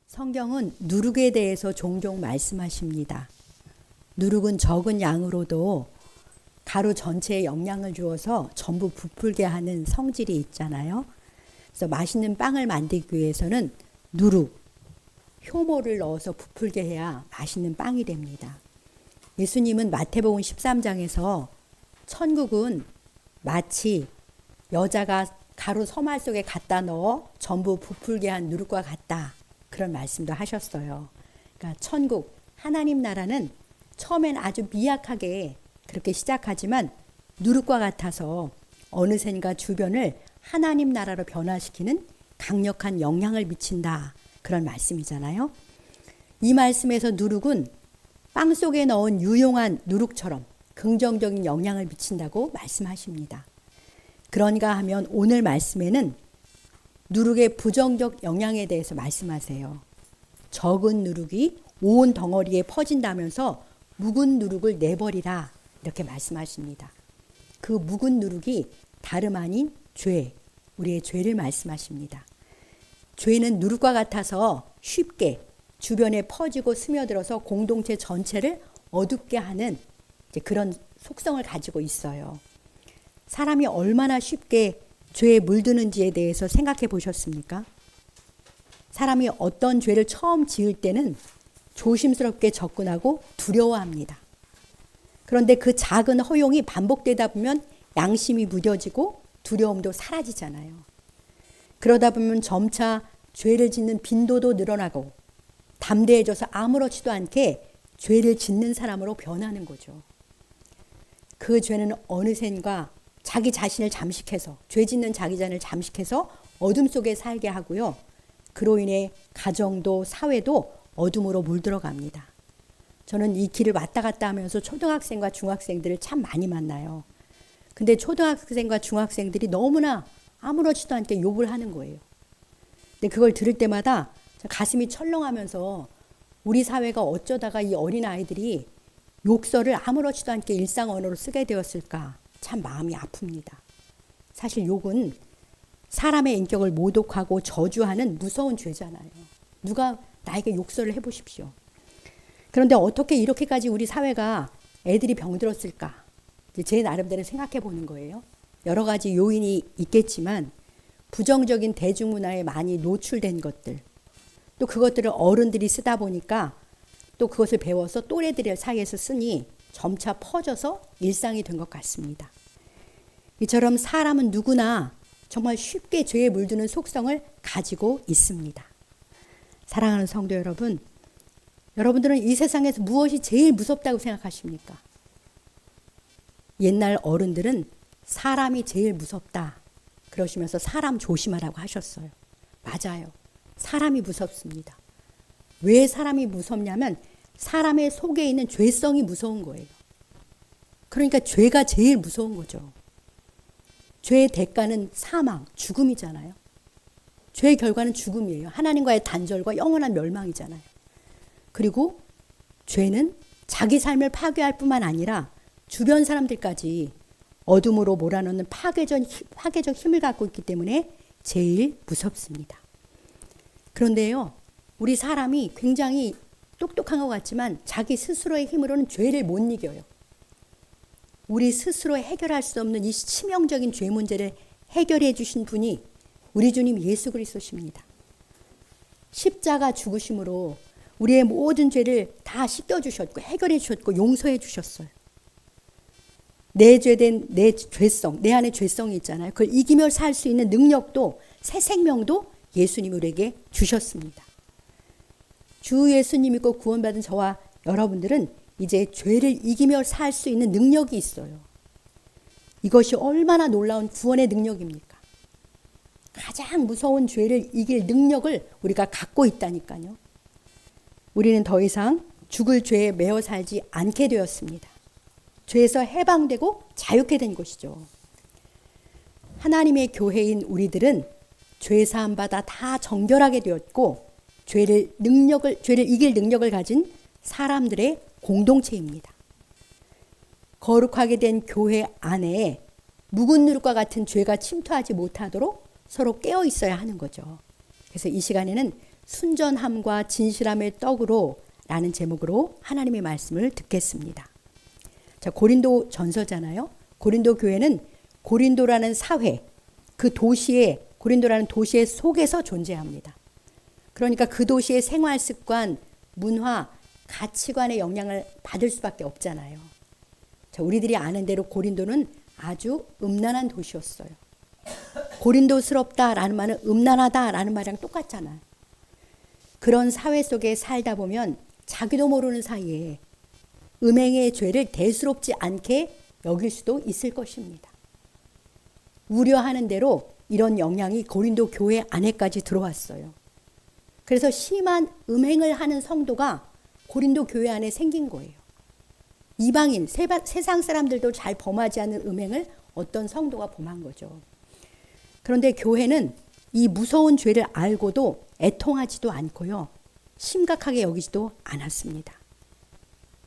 성경은 누룩에 대해서 종종 말씀하십니다. 누룩은 적은 양으로도 가루 전체에 영향을 주어서 전부 부풀게 하는 성질이 있잖아요. 그래서 맛있는 빵을 만들기 위해서는 누룩, 효모를 넣어서 부풀게 해야 맛있는 빵이 됩니다. 예수님은 마태복음 13장에서 천국은 마치 여자가 가루 서말 속에 갖다 넣어 전부 부풀게 한 누룩과 같다. 그런 말씀도 하셨어요. 그러니까 천국, 하나님 나라는 처음엔 아주 미약하게 그렇게 시작하지만 누룩과 같아서 어느샌가 주변을 하나님 나라로 변화시키는 강력한 영향을 미친다. 그런 말씀이잖아요. 이 말씀에서 누룩은 빵 속에 넣은 유용한 누룩처럼 긍정적인 영향을 미친다고 말씀하십니다. 그런가 하면 오늘 말씀에는 누룩의 부정적 영향에 대해서 말씀하세요. 적은 누룩이 온 덩어리에 퍼진다면서 묵은 누룩을 내버리라 이렇게 말씀하십니다. 그 묵은 누룩이 다름 아닌 죄, 우리의 죄를 말씀하십니다. 죄는 누룩과 같아서 쉽게 주변에 퍼지고 스며들어서 공동체 전체를 어둡게 하는 그런 속성을 가지고 있어요. 사람이 얼마나 쉽게 죄에 물드는지에 대해서 생각해 보셨습니까? 사람이 어떤 죄를 처음 지을 때는 조심스럽게 접근하고 두려워합니다. 그런데 그 작은 허용이 반복되다 보면 양심이 무뎌지고 두려움도 사라지잖아요. 그러다 보면 점차 죄를 짓는 빈도도 늘어나고 담대해져서 아무렇지도 않게 죄를 짓는 사람으로 변하는 거죠. 그 죄는 어느샌가 자기 자신을 잠식해서 죄 짓는 자기 자신을 잠식해서 어둠 속에 살게 하고요. 그로 인해 가정도 사회도 어둠으로 물들어갑니다. 저는 이 길을 왔다 갔다 하면서 초등학생과 중학생들을 참 많이 만나요. 근데 초등학생과 중학생들이 너무나 아무렇지도 않게 욕을 하는 거예요. 근데 그걸 들을 때마다 가슴이 철렁하면서 우리 사회가 어쩌다가 이 어린 아이들이 욕설을 아무렇지도 않게 일상 언어로 쓰게 되었을까 참 마음이 아픕니다. 사실 욕은 사람의 인격을 모독하고 저주하는 무서운 죄잖아요. 누가 나에게 욕설을 해보십시오. 그런데 어떻게 이렇게까지 우리 사회가 애들이 병들었을까? 제 나름대로 생각해 보는 거예요. 여러 가지 요인이 있겠지만 부정적인 대중문화에 많이 노출된 것들, 또 그것들을 어른들이 쓰다 보니까 또 그것을 배워서 또래들 사이에서 쓰니 점차 퍼져서 일상이 된 것 같습니다. 이처럼 사람은 누구나 정말 쉽게 죄에 물드는 속성을 가지고 있습니다. 사랑하는 성도 여러분, 여러분들은 이 세상에서 무엇이 제일 무섭다고 생각하십니까? 옛날 어른들은 사람이 제일 무섭다 그러시면서 사람 조심하라고 하셨어요. 맞아요. 사람이 무섭습니다. 왜 사람이 무섭냐면 사람의 속에 있는 죄성이 무서운 거예요. 그러니까 죄가 제일 무서운 거죠. 죄의 대가는 사망, 죽음이잖아요. 죄의 결과는 죽음이에요. 하나님과의 단절과 영원한 멸망이잖아요. 그리고 죄는 자기 삶을 파괴할 뿐만 아니라 주변 사람들까지 어둠으로 몰아넣는 파괴적 힘을 갖고 있기 때문에 제일 무섭습니다. 그런데요, 우리 사람이 굉장히 똑똑한 것 같지만 자기 스스로의 힘으로는 죄를 못 이겨요. 우리 스스로 해결할 수 없는 이 치명적인 죄 문제를 해결해 주신 분이 우리 주님 예수 그리스도십니다. 십자가 죽으심으로 우리의 모든 죄를 다 씻겨주셨고 해결해 주셨고 용서해 주셨어요. 내죄된 내 죄성, 내 안에 죄성이 있잖아요. 그걸 이기며 살 수 있는 능력도 새 생명도 예수님이 우리에게 주셨습니다. 주 예수님 믿고 구원받은 저와 여러분들은 이제 죄를 이기며 살 수 있는 능력이 있어요. 이것이 얼마나 놀라운 구원의 능력입니까? 가장 무서운 죄를 이길 능력을 우리가 갖고 있다니까요. 우리는 더 이상 죽을 죄에 매어 살지 않게 되었습니다. 죄에서 해방되고 자유케 된 것이죠. 하나님의 교회인 우리들은 죄 사함 받아 다 정결하게 되었고 죄를 이길 능력을 가진 사람들의 공동체입니다. 거룩하게 된 교회 안에 묵은 누룩과 같은 죄가 침투하지 못하도록 서로 깨어 있어야 하는 거죠. 그래서 이 시간에는 순전함과 진실함의 떡으로 라는 제목으로 하나님의 말씀을 듣겠습니다. 자, 고린도 전서잖아요. 고린도 교회는 고린도라는 사회, 그 도시에, 고린도라는 도시의 속에서 존재합니다. 그러니까 그 도시의 생활 습관, 문화, 가치관의 영향을 받을 수밖에 없잖아요. 자, 우리들이 아는 대로 고린도는 아주 음란한 도시였어요. 고린도스럽다라는 말은 음란하다라는 말이랑 똑같잖아요. 그런 사회 속에 살다 보면 자기도 모르는 사이에 음행의 죄를 대수롭지 않게 여길 수도 있을 것입니다. 우려하는 대로 이런 영향이 고린도 교회 안에까지 들어왔어요. 그래서 심한 음행을 하는 성도가 고린도 교회 안에 생긴 거예요. 이방인, 세상 사람들도 잘 범하지 않는 음행을 어떤 성도가 범한 거죠. 그런데 교회는 이 무서운 죄를 알고도 애통하지도 않고요. 심각하게 여기지도 않았습니다.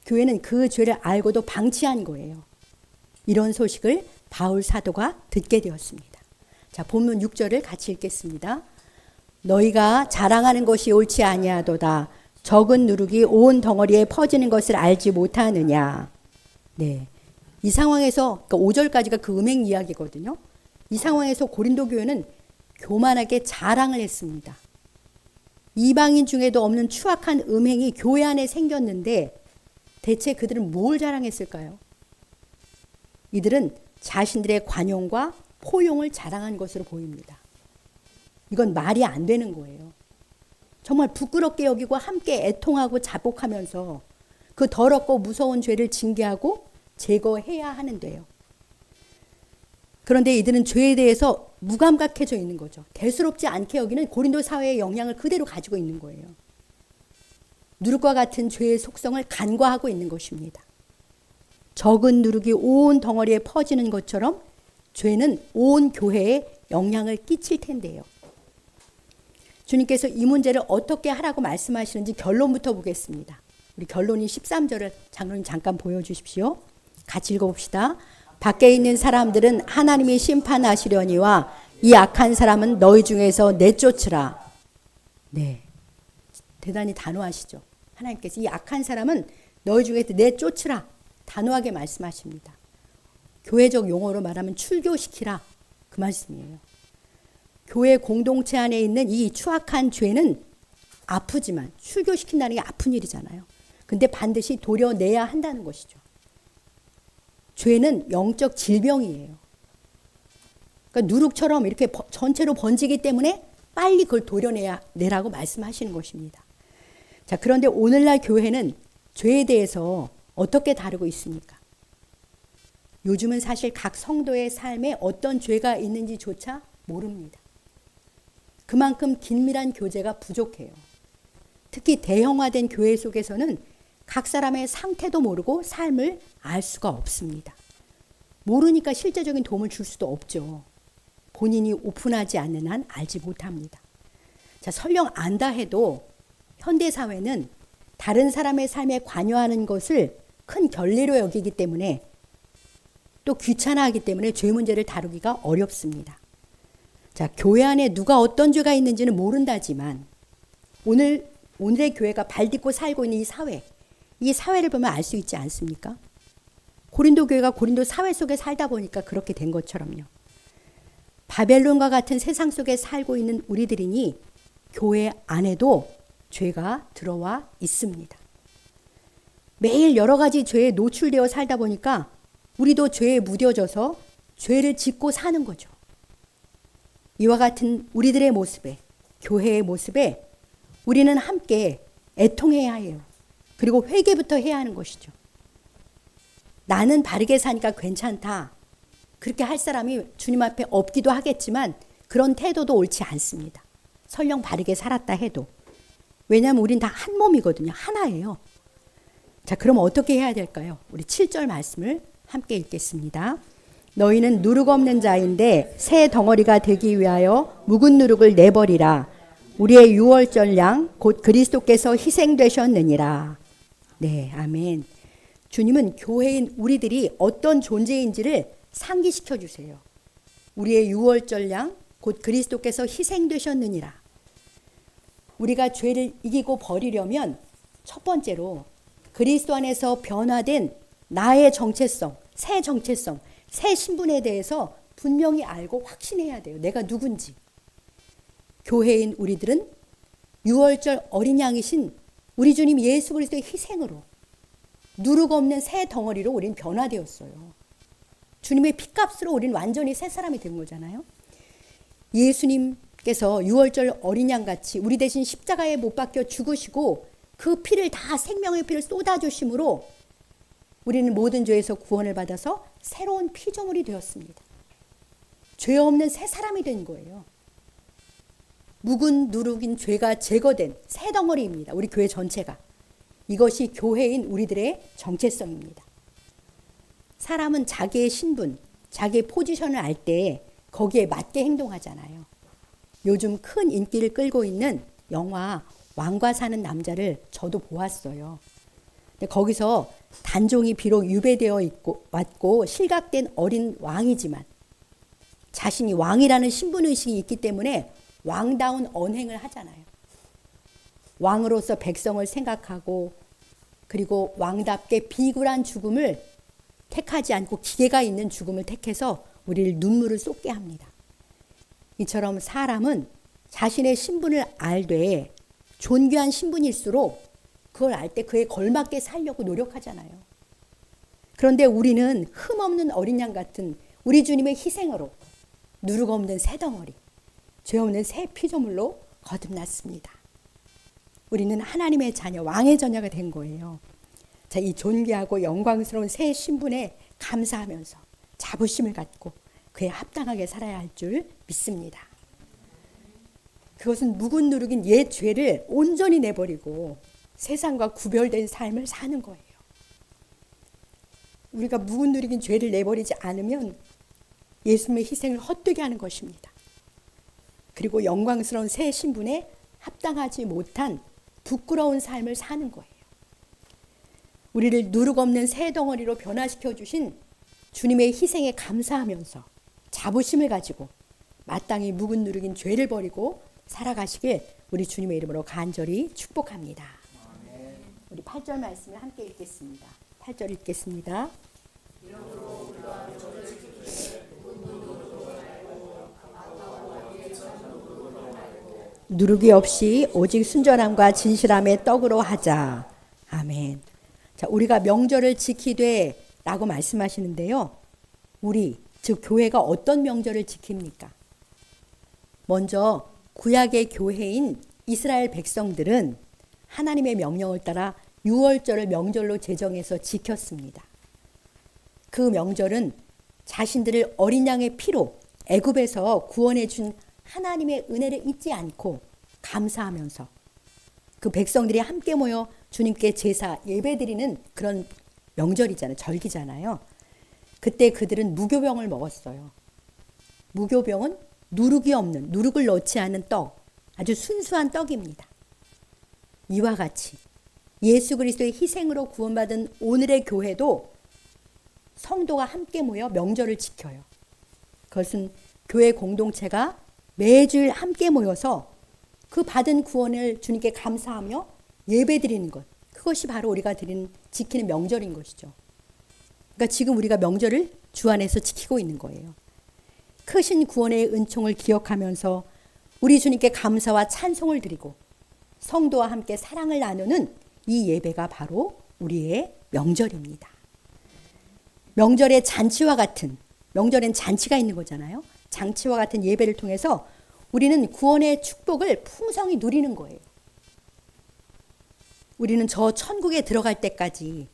교회는 그 죄를 알고도 방치한 거예요. 이런 소식을 바울 사도가 듣게 되었습니다. 자, 본문 6절을 같이 읽겠습니다. 너희가 자랑하는 것이 옳지 아니하도다. 적은 누룩이 온 덩어리에 퍼지는 것을 알지 못하느냐. 네, 이 상황에서, 그러니까 5절까지가 그 음행 이야기거든요. 이 상황에서 고린도 교회는 교만하게 자랑을 했습니다. 이방인 중에도 없는 추악한 음행이 교회 안에 생겼는데 대체 그들은 뭘 자랑했을까요? 이들은 자신들의 관용과 포용을 자랑한 것으로 보입니다. 이건 말이 안 되는 거예요. 정말 부끄럽게 여기고 함께 애통하고 자복하면서 그 더럽고 무서운 죄를 징계하고 제거해야 하는데요. 그런데 이들은 죄에 대해서 무감각해져 있는 거죠. 대수롭지 않게 여기는 고린도 사회의 영향을 그대로 가지고 있는 거예요. 누룩과 같은 죄의 속성을 간과하고 있는 것입니다. 적은 누룩이 온 덩어리에 퍼지는 것처럼 죄는 온 교회에 영향을 끼칠 텐데요. 주님께서 이 문제를 어떻게 하라고 말씀하시는지 결론부터 보겠습니다. 우리 결론이 13절을 장로님 잠깐 보여주십시오. 같이 읽어봅시다. 밖에 있는 사람들은 하나님이 심판하시려니와 이 악한 사람은 너희 중에서 내쫓으라. 네, 대단히 단호하시죠. 하나님께서 이 악한 사람은 너희 중에서 내쫓으라. 단호하게 말씀하십니다. 교회적 용어로 말하면 출교시키라. 그 말씀이에요. 교회 공동체 안에 있는 이 추악한 죄는 아프지만 출교시킨다는 게 아픈 일이잖아요. 근데 반드시 도려내야 한다는 것이죠. 죄는 영적 질병이에요. 그러니까 누룩처럼 이렇게 전체로 번지기 때문에 빨리 그걸 도려내라고 말씀하시는 것입니다. 자, 그런데 오늘날 교회는 죄에 대해서 어떻게 다루고 있습니까? 요즘은 사실 각 성도의 삶에 어떤 죄가 있는지조차 모릅니다. 그만큼 긴밀한 교제가 부족해요. 특히 대형화된 교회 속에서는 각 사람의 상태도 모르고 삶을 알 수가 없습니다. 모르니까 실제적인 도움을 줄 수도 없죠. 본인이 오픈하지 않는 한 알지 못합니다. 자, 설령 안다 해도 현대사회는 다른 사람의 삶에 관여하는 것을 큰 결례로 여기기 때문에 또 귀찮아하기 때문에 죄 문제를 다루기가 어렵습니다. 자, 교회 안에 누가 어떤 죄가 있는지는 모른다지만 오늘의 교회가 발딛고 살고 있는 이 사회를 보면 알 수 있지 않습니까? 고린도 교회가 고린도 사회 속에 살다 보니까 그렇게 된 것처럼요. 바벨론과 같은 세상 속에 살고 있는 우리들이니 교회 안에도 죄가 들어와 있습니다. 매일 여러 가지 죄에 노출되어 살다 보니까 우리도 죄에 무뎌져서 죄를 짓고 사는 거죠. 이와 같은 우리들의 모습에, 교회의 모습에 우리는 함께 애통해야 해요. 그리고 회개부터 해야 하는 것이죠. 나는 바르게 사니까 괜찮다. 그렇게 할 사람이 주님 앞에 없기도 하겠지만 그런 태도도 옳지 않습니다. 설령 바르게 살았다 해도. 왜냐하면 우린 다 한 몸이거든요. 하나예요. 자, 그럼 어떻게 해야 될까요? 우리 7절 말씀을 함께 읽겠습니다. 너희는 누룩 없는 자인데 새 덩어리가 되기 위하여 묵은 누룩을 내버리라. 우리의 유월절 양 곧 그리스도께서 희생되셨느니라. 네, 아멘. 주님은 교회인 우리들이 어떤 존재인지를 상기시켜 주세요. 우리의 유월절 양 곧 그리스도께서 희생되셨느니라. 우리가 죄를 이기고 버리려면 첫 번째로 그리스도 안에서 변화된 나의 정체성, 새 신분에 대해서 분명히 알고 확신해야 돼요. 내가 누군지. 교회인 우리들은 유월절 어린 양이신 우리 주님 예수 그리스도의 희생으로 누룩 없는 새 덩어리로 우린 변화되었어요. 주님의 피값으로 우린 완전히 새 사람이 된 거잖아요. 예수님께서 유월절 어린 양같이 우리 대신 십자가에 못 박혀 죽으시고 그 피를 다 생명의 피를 쏟아주심으로 우리는 모든 죄에서 구원을 받아서 새로운 피조물이 되었습니다. 죄 없는 새 사람이 된 거예요. 묵은 누룩인 죄가 제거된 새 덩어리입니다. 우리 교회 전체가. 이것이 교회인 우리들의 정체성입니다. 사람은 자기의 신분, 자기의 포지션을 알 때 거기에 맞게 행동하잖아요. 요즘 큰 인기를 끌고 있는 영화 왕과 사는 남자를 저도 보았어요. 근데 거기서 단종이 비록 유배되어 왔고 실각된 어린 왕이지만 자신이 왕이라는 신분의식이 있기 때문에 왕다운 언행을 하잖아요. 왕으로서 백성을 생각하고 그리고 왕답게 비굴한 죽음을 택하지 않고 기계가 있는 죽음을 택해서 우리를 눈물을 쏟게 합니다. 이처럼 사람은 자신의 신분을 알되 존귀한 신분일수록 그걸 알 때 그에 걸맞게 살려고 노력하잖아요. 그런데 우리는 흠없는 어린 양 같은 우리 주님의 희생으로 누룩 없는 새 덩어리, 죄 없는 새 피조물로 거듭났습니다. 우리는 하나님의 자녀, 왕의 자녀가 된 거예요. 자, 이 존귀하고 영광스러운 새 신분에 감사하면서 자부심을 갖고 그에 합당하게 살아야 할 줄 믿습니다. 그것은 묵은 누룩인 옛 죄를 온전히 내버리고 세상과 구별된 삶을 사는 거예요. 우리가 묵은 누룩인 죄를 내버리지 않으면 예수님의 희생을 헛되게 하는 것입니다. 그리고 영광스러운 새 신분에 합당하지 못한 부끄러운 삶을 사는 거예요. 우리를 누룩 없는 새 덩어리로 변화시켜 주신 주님의 희생에 감사하면서 자부심을 가지고 마땅히 묵은 누룩인 죄를 버리고 살아가시길 우리 주님의 이름으로 간절히 축복합니다. 우리 8절 말씀을 함께 읽겠습니다. 8절 읽겠습니다. 누룩이 없이 오직 순전함과 진실함의 떡으로 하자. 아멘. 자, 우리가 명절을 지키되 라고 말씀하시는데요. 우리, 즉 교회가 어떤 명절을 지킵니까? 먼저 구약의 교회인 이스라엘 백성들은 하나님의 명령을 따라 유월절을 명절로 제정해서 지켰습니다. 그 명절은 자신들을 어린 양의 피로 애굽에서 구원해 준 하나님의 은혜를 잊지 않고 감사하면서 그 백성들이 함께 모여 주님께 제사 예배드리는 그런 명절이잖아요. 절기잖아요. 그때 그들은 무교병을 먹었어요. 무교병은 누룩이 없는, 누룩을 넣지 않은 떡, 아주 순수한 떡입니다. 이와 같이 예수 그리스도의 희생으로 구원받은 오늘의 교회도 성도가 함께 모여 명절을 지켜요. 그것은 교회 공동체가 매주일 함께 모여서 그 받은 구원을 주님께 감사하며 예배드리는 것, 그것이 바로 우리가 지키는 명절인 것이죠. 그러니까 지금 우리가 명절을 주 안에서 지키고 있는 거예요. 크신 구원의 은총을 기억하면서 우리 주님께 감사와 찬송을 드리고 성도와 함께 사랑을 나누는 이 예배가 바로 우리의 명절입니다. 명절의 잔치와 같은, 명절엔 잔치가 있는 거잖아요. 잔치와 같은 예배를 통해서 우리는 구원의 축복을 풍성히 누리는 거예요. 우리는 저 천국에 들어갈 때까지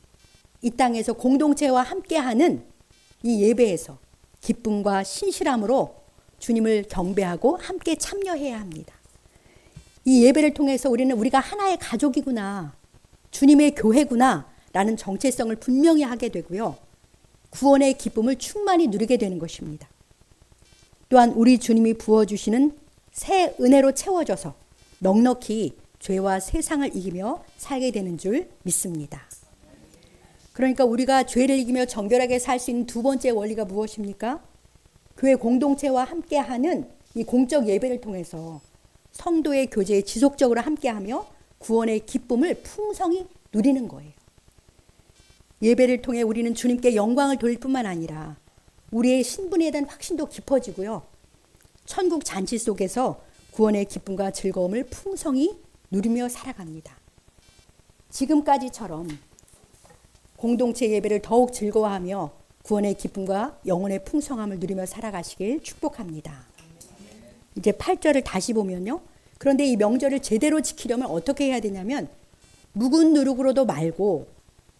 이 땅에서 공동체와 함께하는 이 예배에서 기쁨과 신실함으로 주님을 경배하고 함께 참여해야 합니다. 이 예배를 통해서 우리는 우리가 하나의 가족이구나, 주님의 교회구나 라는 정체성을 분명히 하게 되고요. 구원의 기쁨을 충만히 누리게 되는 것입니다. 또한 우리 주님이 부어주시는 새 은혜로 채워져서 넉넉히 죄와 세상을 이기며 살게 되는 줄 믿습니다. 그러니까 우리가 죄를 이기며 정결하게 살 수 있는 두 번째 원리가 무엇입니까? 교회 공동체와 함께하는 이 공적 예배를 통해서 성도의 교제에 지속적으로 함께하며 구원의 기쁨을 풍성히 누리는 거예요. 예배를 통해 우리는 주님께 영광을 돌릴 뿐만 아니라 우리의 신분에 대한 확신도 깊어지고요. 천국 잔치 속에서 구원의 기쁨과 즐거움을 풍성히 누리며 살아갑니다. 지금까지처럼 공동체 예배를 더욱 즐거워하며 구원의 기쁨과 영혼의 풍성함을 누리며 살아가시길 축복합니다. 이제 8절을 다시 보면요. 그런데 이 명절을 제대로 지키려면 어떻게 해야 되냐면 묵은 누룩으로도 말고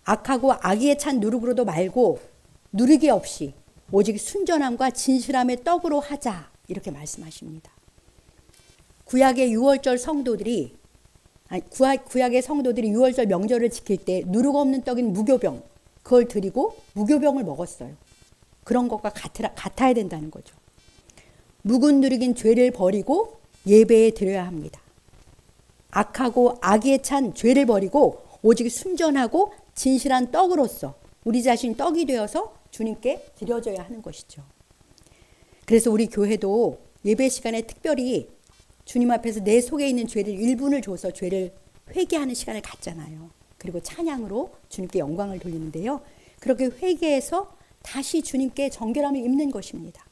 악하고 악의에 찬 누룩으로도 말고 누르기 없이 오직 순전함과 진실함의 떡으로 하자 이렇게 말씀하십니다. 구약의 성도들이 6월절 명절을 지킬 때 누룩 없는 떡인 무교병 그걸 드리고 무교병을 먹었어요. 그런 것과 같아야 된다는 거죠. 묵은 누룩인 죄를 버리고 예배에 드려야 합니다. 악하고 악의에 찬 죄를 버리고 오직 순전하고 진실한 떡으로서 우리 자신 떡이 되어서 주님께 드려져야 하는 것이죠. 그래서 우리 교회도 예배 시간에 특별히 주님 앞에서 내 속에 있는 죄를 1분을 줘서 죄를 회개하는 시간을 갖잖아요. 그리고 찬양으로 주님께 영광을 돌리는데요. 그렇게 회개해서 다시 주님께 정결함을 입는 것입니다.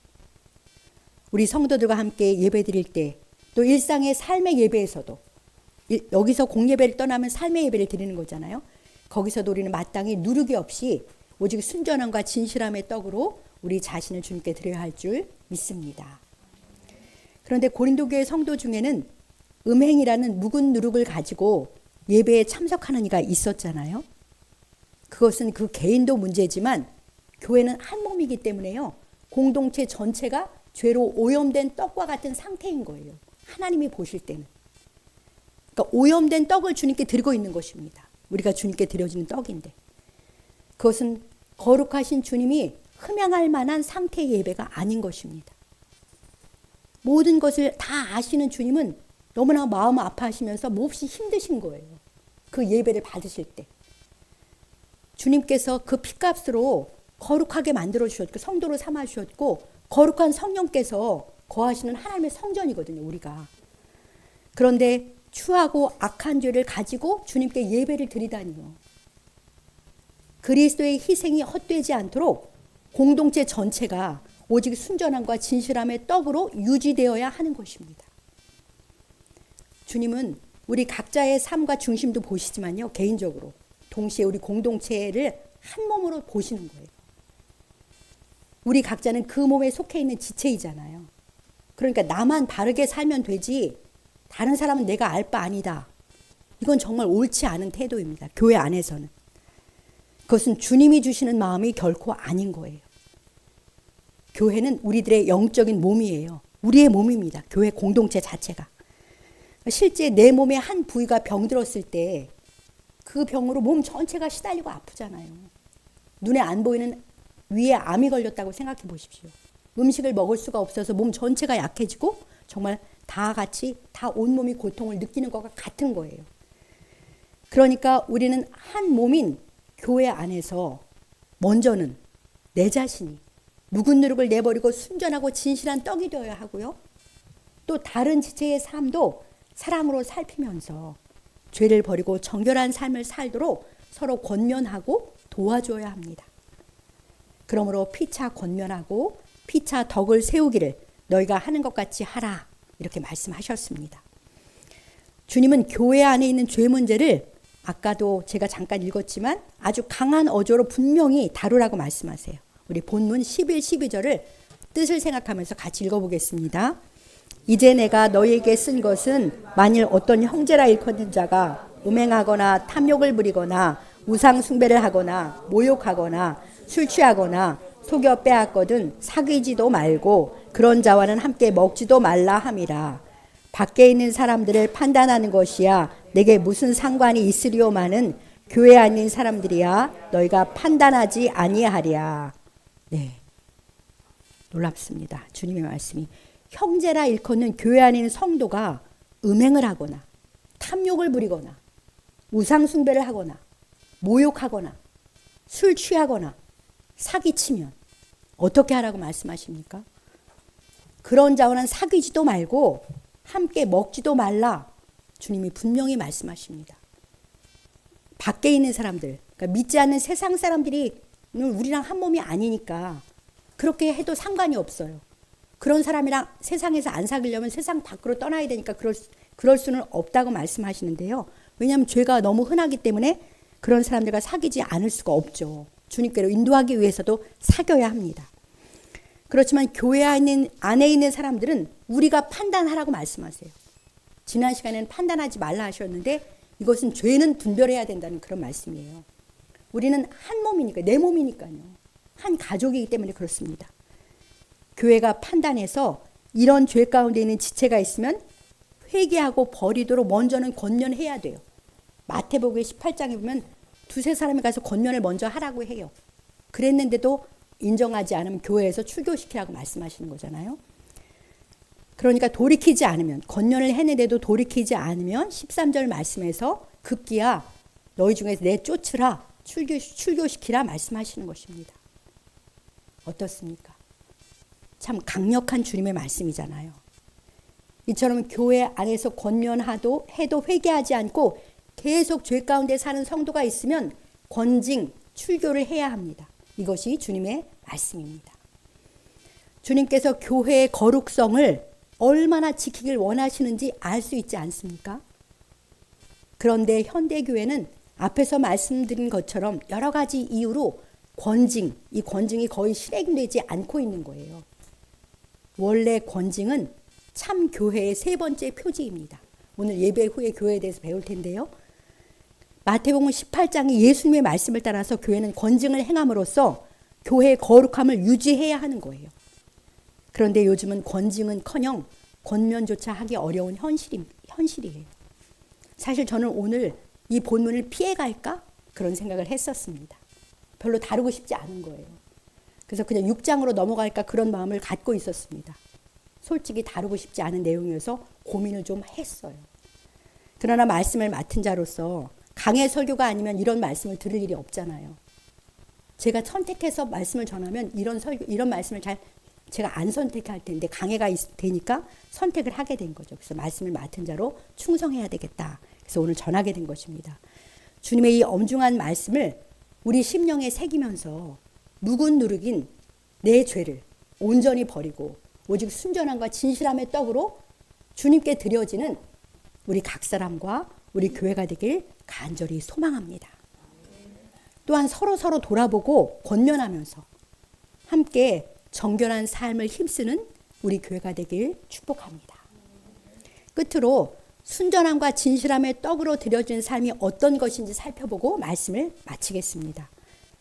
우리 성도들과 함께 예배 드릴 때 또 일상의 삶의 예배에서도 여기서 공예배를 떠나면 삶의 예배를 드리는 거잖아요. 거기서도 우리는 마땅히 누르기 없이 오직 순전함과 진실함의 떡으로 우리 자신을 주님께 드려야 할 줄 믿습니다. 그런데 고린도 교회 성도 중에는 음행이라는 묵은 누룩을 가지고 예배에 참석하는 이가 있었잖아요. 그것은 그 개인도 문제지만 교회는 한 몸이기 때문에요. 공동체 전체가 죄로 오염된 떡과 같은 상태인 거예요. 하나님이 보실 때는. 그러니까 오염된 떡을 주님께 드리고 있는 것입니다. 우리가 주님께 드려지는 떡인데. 그것은 거룩하신 주님이 흠양할 만한 상태의 예배가 아닌 것입니다. 모든 것을 다 아시는 주님은 너무나 마음 아파하시면서 몹시 힘드신 거예요. 그 예배를 받으실 때. 주님께서 그 피값으로 거룩하게 만들어 주셨고 성도로 삼아 주셨고 거룩한 성령께서 거하시는 하나님의 성전이거든요. 우리가. 그런데 추하고 악한 죄를 가지고 주님께 예배를 드리다니요. 그리스도의 희생이 헛되지 않도록 공동체 전체가 오직 순전함과 진실함의 떡으로 유지되어야 하는 것입니다. 주님은 우리 각자의 삶과 중심도 보시지만요. 개인적으로 동시에 우리 공동체를 한 몸으로 보시는 거예요. 우리 각자는 그 몸에 속해 있는 지체이잖아요. 그러니까 나만 바르게 살면 되지 다른 사람은 내가 알 바 아니다. 이건 정말 옳지 않은 태도입니다. 교회 안에서는. 그것은 주님이 주시는 마음이 결코 아닌 거예요. 교회는 우리들의 영적인 몸이에요. 우리의 몸입니다. 교회 공동체 자체가. 실제 내 몸의 한 부위가 병들었을 때 그 병으로 몸 전체가 시달리고 아프잖아요. 눈에 안 보이는 위에 암이 걸렸다고 생각해 보십시오. 음식을 먹을 수가 없어서 몸 전체가 약해지고 정말 다 같이 다 온몸이 고통을 느끼는 것과 같은 거예요. 그러니까 우리는 한 몸인 교회 안에서 먼저는 내 자신이 묵은 누룩을 내버리고 순전하고 진실한 떡이 되어야 하고요. 또 다른 지체의 삶도 사랑으로 살피면서 죄를 버리고 정결한 삶을 살도록 서로 권면하고 도와줘야 합니다. 그러므로 피차 권면하고 피차 덕을 세우기를 너희가 하는 것 같이 하라 이렇게 말씀하셨습니다. 주님은 교회 안에 있는 죄 문제를 아까도 제가 잠깐 읽었지만 아주 강한 어조로 분명히 다루라고 말씀하세요. 우리 본문 11, 12절을 뜻을 생각하면서 같이 읽어보겠습니다. 이제 내가 너희에게 쓴 것은 만일 어떤 형제라 일컫는 자가 음행하거나 탐욕을 부리거나 우상 숭배를 하거나 모욕하거나 술 취하거나 속여 빼앗거든 사귀지도 말고 그런 자와는 함께 먹지도 말라 함이라. 밖에 있는 사람들을 판단하는 것이야 내게 무슨 상관이 있으리오마는 교회 아닌 사람들이야 너희가 판단하지 아니하랴. 네, 놀랍습니다. 주님의 말씀이 형제라 일컫는 교회 안에 있는 성도가 음행을 하거나 탐욕을 부리거나 우상 숭배를 하거나 모욕하거나 술 취하거나 사기치면 어떻게 하라고 말씀하십니까? 그런 자와는 사귀지도 말고 함께 먹지도 말라. 주님이 분명히 말씀하십니다. 밖에 있는 사람들, 그러니까 믿지 않는 세상 사람들이 우리랑 한 몸이 아니니까 그렇게 해도 상관이 없어요. 그런 사람이랑 세상에서 안 사귀려면 세상 밖으로 떠나야 되니까 그럴 수는 없다고 말씀하시는데요. 왜냐하면 죄가 너무 흔하기 때문에 그런 사람들과 사귀지 않을 수가 없죠. 주님께로 인도하기 위해서도 사귀어야 합니다. 그렇지만 교회 안에 있는 사람들은 우리가 판단하라고 말씀하세요. 지난 시간에는 판단하지 말라 하셨는데 이것은 죄는 분별해야 된다는 그런 말씀이에요. 우리는 한 몸이니까, 내 몸이니까요. 한 가족이기 때문에 그렇습니다. 교회가 판단해서 이런 죄 가운데 있는 지체가 있으면 회개하고 버리도록 먼저는 권면해야 돼요. 마태복음 18장에 보면 두세 사람이 가서 권면을 먼저 하라고 해요. 그랬는데도 인정하지 않으면 교회에서 출교시키라고 말씀하시는 거잖아요. 그러니까 돌이키지 않으면, 권면을 했는데도 돌이키지 않으면 13절 말씀에서 급기야 너희 중에서 내쫓으라, 출교시키라 말씀하시는 것입니다. 어떻습니까? 참 강력한 주님의 말씀이잖아요. 이처럼 교회 안에서 권면해도 회개하지 않고 계속 죄 가운데 사는 성도가 있으면 권징, 출교를 해야 합니다. 이것이 주님의 말씀입니다. 주님께서 교회의 거룩성을 얼마나 지키길 원하시는지 알 수 있지 않습니까? 그런데 현대교회는 앞에서 말씀드린 것처럼 여러 가지 이유로 이 권징이 거의 실행되지 않고 있는 거예요. 원래 권징은 참 교회의 세 번째 표지입니다. 오늘 예배 후에 교회에 대해서 배울 텐데요. 마태복음 18장이 예수님의 말씀을 따라서 교회는 권징을 행함으로써 교회의 거룩함을 유지해야 하는 거예요. 그런데 요즘은 권징은커녕 권면조차 하기 어려운 현실이에요. 사실 저는 오늘 이 본문을 피해갈까? 그런 생각을 했었습니다. 별로 다루고 싶지 않은 거예요. 그래서 그냥 6장으로 넘어갈까 그런 마음을 갖고 있었습니다. 솔직히 다루고 싶지 않은 내용이어서 고민을 좀 했어요. 그러나 말씀을 맡은 자로서 강의 설교가 아니면 이런 말씀을 들을 일이 없잖아요. 제가 선택해서 말씀을 전하면 이런 말씀을 제가 안 선택할 텐데 강해가 되니까 선택을 하게 된 거죠. 그래서 말씀을 맡은 자로 충성해야 되겠다. 그래서 오늘 전하게 된 것입니다. 주님의 이 엄중한 말씀을 우리 심령에 새기면서 묵은 누룩인 내 죄를 온전히 버리고 오직 순전함과 진실함의 떡으로 주님께 드려지는 우리 각 사람과 우리 교회가 되길 간절히 소망합니다. 또한 서로 돌아보고 권면하면서 함께 정결한 삶을 힘쓰는 우리 교회가 되길 축복합니다. 끝으로 순전함과 진실함의 떡으로 드려진 삶이 어떤 것인지 살펴보고 말씀을 마치겠습니다.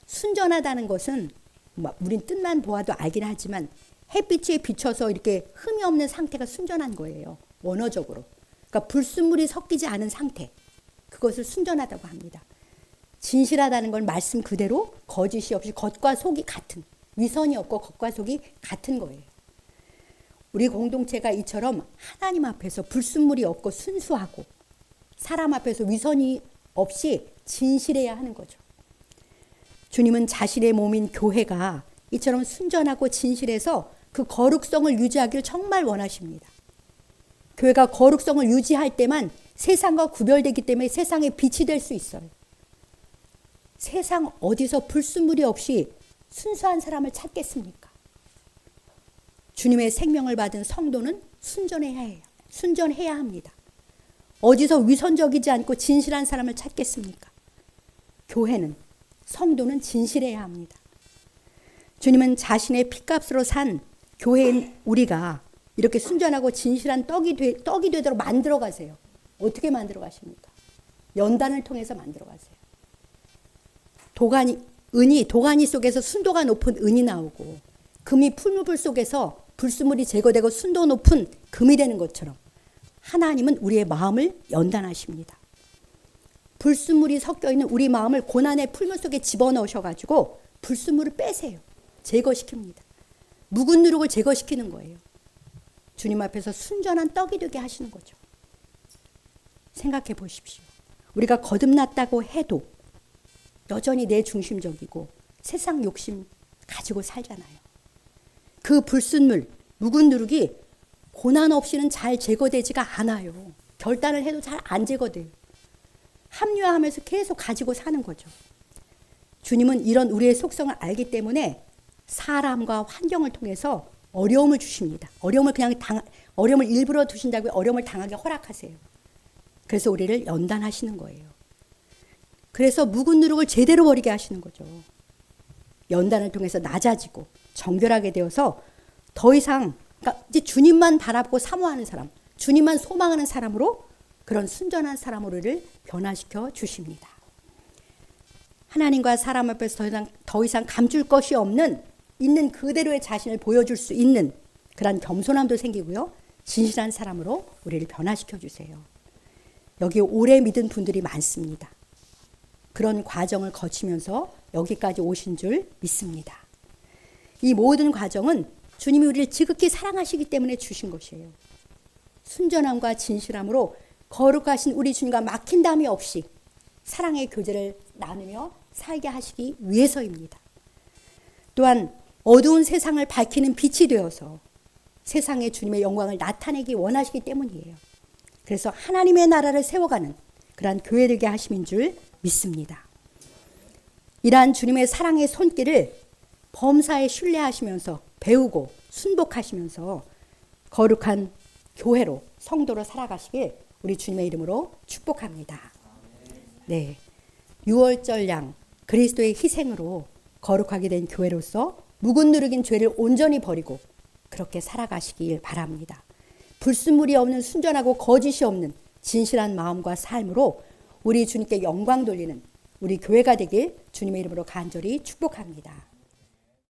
순전하다는 것은 우린 뜻만 보아도 알긴 하지만 햇빛에 비춰서 이렇게 흠이 없는 상태가 순전한 거예요. 원어적으로. 그러니까 불순물이 섞이지 않은 상태. 그것을 순전하다고 합니다. 진실하다는 건 말씀 그대로 거짓이 없이 겉과 속이 같은, 위선이 없고 겉과 속이 같은 거예요. 우리 공동체가 이처럼 하나님 앞에서 불순물이 없고 순수하고 사람 앞에서 위선이 없이 진실해야 하는 거죠. 주님은 자신의 몸인 교회가 이처럼 순전하고 진실해서 그 거룩성을 유지하길 정말 원하십니다. 교회가 거룩성을 유지할 때만 세상과 구별되기 때문에 세상의 빛이 될 수 있어요. 세상 어디서 불순물이 없이 순수한 사람을 찾겠습니까? 주님의 생명을 받은 성도는 순전해야 합니다. 어디서 위선적이지 않고 진실한 사람을 찾겠습니까? 교회는, 성도는 진실해야 합니다. 주님은 자신의 피값으로 산 교회인 우리가 이렇게 순전하고 진실한 떡이 되도록 만들어 가세요. 어떻게 만들어 가십니까? 연단을 통해서 만들어 가세요. 도가니 속에서 순도가 높은 은이 나오고 금이 풀무불 속에서 불순물이 제거되고 순도 높은 금이 되는 것처럼 하나님은 우리의 마음을 연단하십니다. 불순물이 섞여 있는 우리 마음을 고난의 풀물 속에 집어넣으셔가지고 불순물을 빼세요. 제거시킵니다. 묵은 누룩을 제거시키는 거예요. 주님 앞에서 순전한 떡이 되게 하시는 거죠. 생각해 보십시오. 우리가 거듭났다고 해도 여전히 내 중심적이고 세상 욕심 가지고 살잖아요. 그 불순물, 묵은 누룩이 고난 없이는 잘 제거되지가 않아요. 결단을 해도 잘 안 제거돼요. 합리화하면서 계속 가지고 사는 거죠. 주님은 이런 우리의 속성을 알기 때문에 사람과 환경을 통해서 어려움을 주십니다. 어려움을 일부러 두신다고 어려움을 당하게 허락하세요. 그래서 우리를 연단하시는 거예요. 그래서 묵은 누룩을 제대로 버리게 하시는 거죠. 연단을 통해서 낮아지고 정결하게 되어서 더 이상 그러니까 이제 주님만 바라보고 사모하는 사람, 주님만 소망하는 사람으로 그런 순전한 사람으로를 변화시켜 주십니다. 하나님과 사람 앞에서 더 이상 감출 것이 없는 있는 그대로의 자신을 보여줄 수 있는 그런 겸손함도 생기고요. 진실한 사람으로 우리를 변화시켜 주세요. 여기 오래 믿은 분들이 많습니다. 그런 과정을 거치면서 여기까지 오신 줄 믿습니다. 이 모든 과정은 주님이 우리를 지극히 사랑하시기 때문에 주신 것이에요. 순전함과 진실함으로 거룩하신 우리 주님과 막힌담이 없이 사랑의 교제를 나누며 살게 하시기 위해서입니다. 또한 어두운 세상을 밝히는 빛이 되어서 세상에 주님의 영광을 나타내기 원하시기 때문이에요. 그래서 하나님의 나라를 세워가는 그러한 교회 되게 하심인 줄 믿습니다. 이러한 주님의 사랑의 손길을 범사에 신뢰하시면서 배우고 순복하시면서 거룩한 교회로 성도로 살아가시길 우리 주님의 이름으로 축복합니다. 네, 유월절 양 그리스도의 희생으로 거룩하게 된 교회로서 묵은 누룩인 죄를 온전히 버리고 그렇게 살아가시길 바랍니다. 불순물이 없는 순전하고 거짓이 없는 진실한 마음과 삶으로 우리 주님께 영광 돌리는 우리 교회가 되길 주님의 이름으로 간절히 축복합니다.